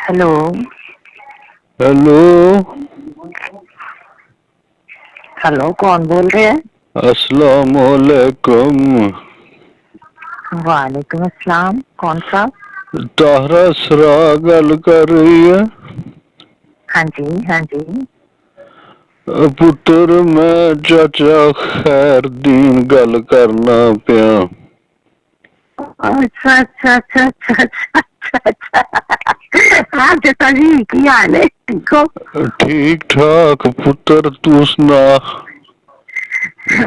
Hello. Hello. Hello, कौन बोल रहे हैं? अस्सलाम वालेकुम। वालेकुम अस्सलाम। कौन सा? ताहरा सरा गल कर रही है? हाँ जी, हाँ जी। पुत्र मैं चाचा खैरदीन गल करना पिया। अच्छा अच्छा अच्छा अच्छा अच्छा अच्छा अच्छा। हाँ चाचा जी, की हाल है? ठीक हो? ठीक ठाक पुत्र, तू सुना?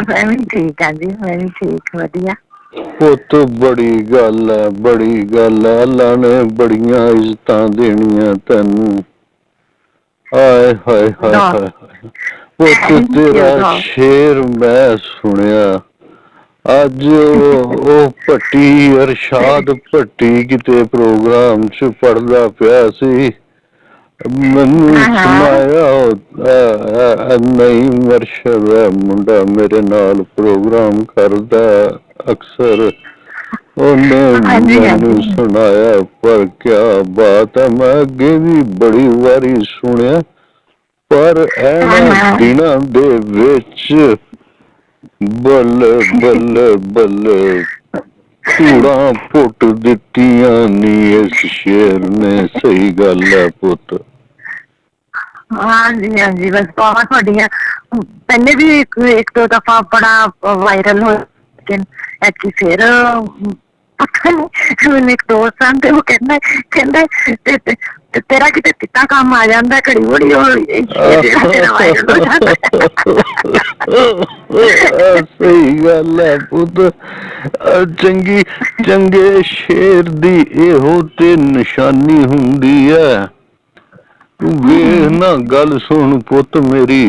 मैं भी ठीक हाँ जी, मैं भी ठीक, वधिया। पुत बड़ी गल है, बड़ी गल है। अल्लाह ने बड़ियां इज्जतां देनियां तैनू। हाय हाय हाय हाय हाय। पुत थैंक यू। तेरा शेर मैं सुनिया ਅੱਜ ਉਹ ਭੱਟੀ ਅਰਸ਼ਾਦ ਭੱਟੀ ਕਿਤੇ ਪ੍ਰੋਗਰਾਮ ਚ ਪੜਦਾ ਪਿਆ ਸੀ। ਮੈਨੂੰ ਸੁਣਾਇਆ ਨਹੀਂ ਮਰਸ਼ਦ ਹੈ ਮੁੰਡਾ ਮੇਰੇ ਨਾਲ ਪ੍ਰੋਗਰਾਮ ਕਰਦਾ ਅਕਸਰ। ਉਹਨੇ ਮੈਨੂੰ ਸੁਣਾਇਆ ਪਰ ਕਿਆ ਬਾਤ ਹੈ, ਮੈਂ ਅੱਗੇ ਵੀ ਬੜੀ ਵਾਰੀ ਸੁਣਿਆ ਪਰ ਇਹਨਾਂ ਦਿਨਾਂ ਦੇ ਵਿੱਚ ਬੱਲੇ ਬੱਲੇ ਬੱਲੇ ਧੂੜਾਂ ਪੁੱਟ ਦਿੱਤੀਆਂ ਨੀ ਇਸ ਸ਼ੇਰ ਨੇ। ਸਹੀ ਗੱਲ ਹੈ ਪੁੱਤ। हाँ जी हाँ जी, बस बहुत बढ़िया। पहले भी एक दो दफा बड़ा वायरल हो, लेकिन ऐसी फिर पता नहीं। मैंने एक दोस्त सन ते वो कहना कहना तेरा किते पिता काम आ जाता घड़ी बड़ी तेरा वायरल हो जाता। सही गल है पुत। चंगी चंगे शेर दी एहो ते निशानी हुंदी है। तू ਵੇਖ ਨਾ ਗੱਲ ਸੁਣ ਪੁੱਤ ਮੇਰੀ।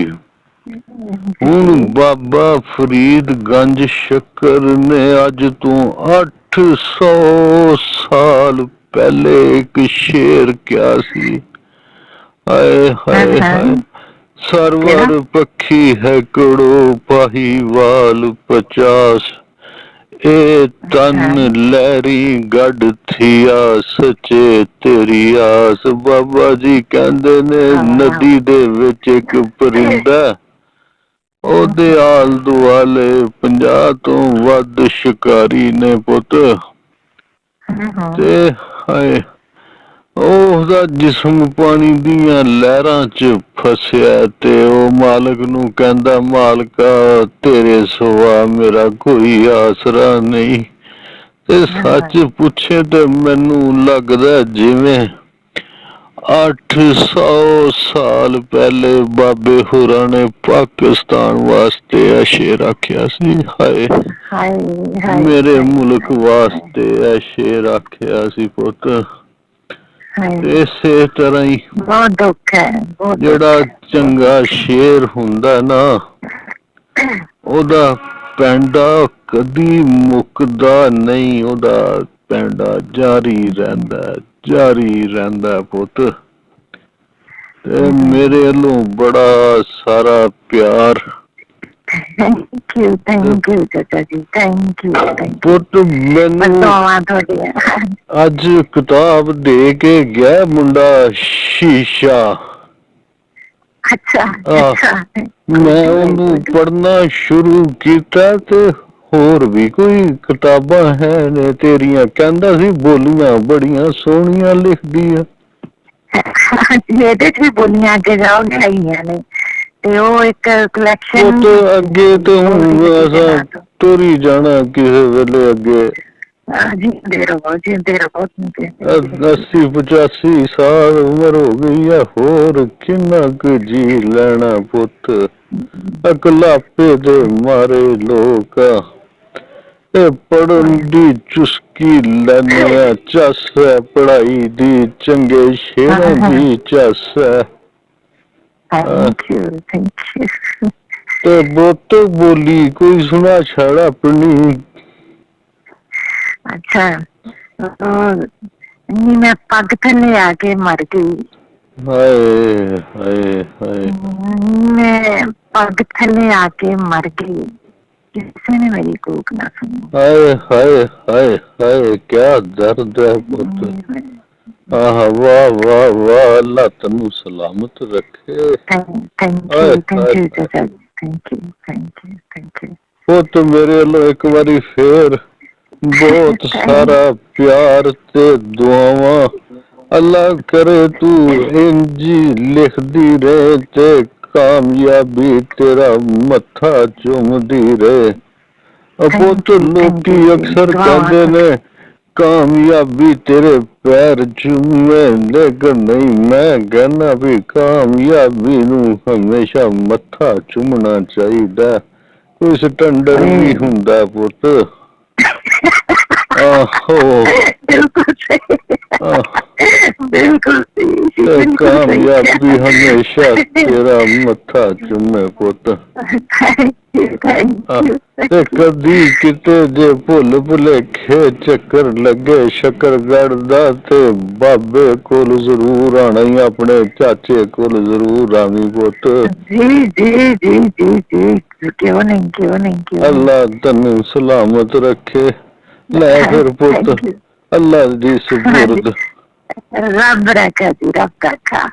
ਹੁਣ ਬਾਬਾ ਫਰੀਦ ਗੰਜ ਸ਼ੱਕਰ ਨੇ ਅੱਜ ਤੋਂ 800 ਸਾਲ ਪਹਿਲੇ ਇੱਕ ਸ਼ੇਰ ਕਿਹਾ ਸੀ। ਹਾਏ ਹਾਏ ਹਾਏ। ਸਰਵਰ ਪੱਖੀ ਹੈ ਕੜੋ ਪਾਹੀਵਾਲ 50। ਇਹ ਤਨ ਲਹਿਰੀ ਗੱਡ ਥੀਆ ਸੱਚੇ ਤੇਰੀ ਆਸ। ਬਾਬਾ ਜੀ ਕਹਿੰਦੇ ਨੇ ਨਦੀ ਦੇ ਵਿੱਚ ਇੱਕ ਪਰਿੰਦਾ, ਉਹਦੇ ਆਲ ਦੁਆਲੇ 50 ਤੋਂ ਵੱਧ ਸ਼ਿਕਾਰੀ ਨੇ ਪੁੱਤ। ਤੇ ਹਾਏ ਉਹਦਾ ਜਿਸਮ ਪਾਣੀ ਦੀਆਂ ਲਹਿਰਾਂ ਚ ਫਸਿਆ ਤੇ ਉਹ ਮਾਲਕ ਨੂੰ ਕਹਿੰਦਾ ਮਾਲਕਾ ਤੇਰੇ ਸਿਵਾ ਮੇਰਾ ਕੋਈ ਆਸਰਾ ਨਹੀਂ। ਤੇ ਸੱਚ ਪੁੱਛੇ ਤੇ ਮੈਨੂੰ ਲੱਗਦਾ ਜਿਵੇਂ 800 ਸਾਲ ਪਹਿਲੇ ਬਾਬੇ ਹੋਰਾਂ ਨੇ ਪਾਕਿਸਤਾਨ ਵਾਸਤੇ ਇਹ ਸ਼ੇਰ ਆਖਿਆ ਸੀ। ਹਾਏ ਮੇਰੇ ਮੁਲਕ ਵਾਸਤੇ ਇਹ ਸ਼ੇਰ ਆਖਿਆ ਸੀ ਪੁੱਤ। ਇਸੇ ਤਰ੍ਹਾਂ ਹੀ बहुत दुख है, ਜਿਹੜਾ ਚੰਗਾ ਸ਼ੇਰ ਹੁੰਦਾ ਨਾ ਉਹਦਾ ਪੈਂਡਾ ਕਦੀ ਮੁੱਕਦਾ ਨਹੀਂ। ਉਹਦਾ ਪੈਂਡਾ ਜਾਰੀ ਰਹਿੰਦਾ ਪੁੱਤ। ਤੇ ਮੇਰੇ ਵੱਲੋਂ ਬੜਾ ਸਾਰਾ ਪਿਆਰ। थैंक यू चाचा जी, थैंक यू ਪੁੱਤ ਮੈਨੂੰ ਅੱਜ ਕਿਤਾਬ ਦੇ ਕੇ ਗਿਆ ਮੁੰਡਾ ਸ਼ੀਸ਼ਾ। अच्छा ਮੈਂ ਉਹਨੂੰ ਪੜ੍ਹਨਾ ਸ਼ੁਰੂ ਕੀਤਾ ਤੇ ਹੋਰ ਵੀ ਕੋਈ ਕਿਤਾਬਾਂ ਹੈ ਨੇ ਤੇਰੀਆਂ? ਕਹਿੰਦਾ ਸੀ ਬੋਲੀਆਂ ਬੜੀਆਂ ਸੋਹਣੀਆਂ ਲਿਖਦੀ ਆ। ਇਹਦੇ ਚ ਵੀ ਬੋਲੀਆਂ ਅੱਗੇ ਜਾਓਗੇ ਆਈਆਂ ਨੇ ਤੇ ਉਹ ਇੱਕ ਕਲੈਕਸ਼ਨ ਅੱਗੇ ਤੇ ਹੁਣ ਅਸਾਂ ਤੁਰੀ ਜਾਣਾ ਕਿਸੇ ਵੇਲੇ ਅੱਗੇ। ਜਿੰਦੇ ਰਹੋ 80 85 ਸਾਲ ਉਮਰ ਹੋ ਗਈ ਹੈ, ਹੋਰ ਕਿੰਨਾ ਕੁ ਜੀ ਲੈਣਾ ਪੁੱਤ। ਅਕਲਾਪੇ ਦੇ ਮਾਰੇ ਲੋਕ ਇਹ ਪੜ੍ਹਨ ਦੀ ਚੁਸਕੀ ਲੈਂਦੇ ਆ। ਚੱਸ ਹੈ ਪੜ੍ਹਾਈ ਦੀ, ਚੰਗੇ ਸ਼ੇਰਾਂ ਦੀ ਚੱਸ ਹੈ। ਤੇ ਬੁੱਤ ਬੋਲੀ ਕੋਈ ਸੁਣਾ ਛੜ ਆਪਣੀ। अच्छा नहीं, मैं पग थले आके मर गई। हाय हाय हाय। मैं पग थले आके मर गई, किसी ने मेरी कूक ना सुनी। हाय हाय हाय हाय, क्या दर्द है पुत्र। ਆਹ ਵਾਹ ਵਾਹ ਵਾਹ, ਅੱਲਾ ਤੈਨੂੰ ਸਲਾਮਤ ਰੱਖੇ। ਥੈਂਕ ਹਾਏ ਯੂ ਹਾਏ ਚਾਚਾ ਜੀ, ਥੈਂਕ ਯੂ। ਉਹ ਤੇ ਮੇਰੇ ਵੱਲੋਂ ਇੱਕ ਵਾਰੀ ਫੇਰ ਬਹੁਤ ਸਾਰਾ ਪਿਆਰ ਤੇ ਦੁਆਵਾਂ। ਅੱਲਾ ਕਰੇ ਤੂੰ ਇੰਜੀ ਲਿਖਦੀ ਰਹੇ ਤੇ ਕਾਮਯਾਬੀ ਤੇਰਾ ਮੱਥਾ ਚੁੰਮਦੀ ਰਹੇ। ਪੁੱਤ ਲੋਕੀ ਅਕਸਰ ਕਹਿੰਦੇ ਨੇ ਕਾਮਯਾਬੀ ਤੇਰੇ ਪੈਰ ਚੁੰਮੇ, ਲੇਕਿਨ ਨਹੀਂ, ਮੈਂ ਕਹਿਣਾ ਵੀ ਕਾਮਯਾਬੀ ਨੂੰ ਹਮੇਸ਼ਾ ਮੱਥਾ ਚੁੰਮਣਾ ਚਾਹੀਦਾ। ਕੋਈ ਸਟੈਂਡਰਡ ਵੀ ਹੁੰਦਾ ਪੁੱਤ। ਆਹੋ ਬਿਲਕੁਲ ਸਹੀ, ਬਿਲਕੁਲ ਤੇ ਕਾਮਯਾਬੀ ਹਮੇਸ਼ਾ ਤੇਰਾ ਮੱਥਾ ਚੁੰਮੇ ਪੁੱਤ। ਤੇ ਕਦੀ ਕਿਤੇ ਜੇ ਭੁੱਲ ਭੁਲੇਖੇ ਚੱਕਰ ਲੱਗੇ ਸ਼ੱਕਰਗੜ੍ਹ ਦਾ ਤੇ ਬਾਬੇ ਕੋਲ ਜ਼ਰੂਰ ਆਣਾ ਹੀ, ਆਪਣੇ ਚਾਚੇ ਕੋਲ ਜ਼ਰੂਰ ਆਵੀਂ ਪੁੱਤ। ਜੀ ਕਿਉਂ ਨਹੀਂ। ਅੱਲਾ ਤੈਨੂੰ ਸਲਾਮਤ ਰੱਖੇ। ਲੈ ਫਿਰ ਪੁੱਤ, ਅੱਲਾ ਦੀ ਸਪੁਰਦ। ਰੱਬ ਰੱਖਾ ਜੀ, ਰੱਬ ਰੱਖਾ।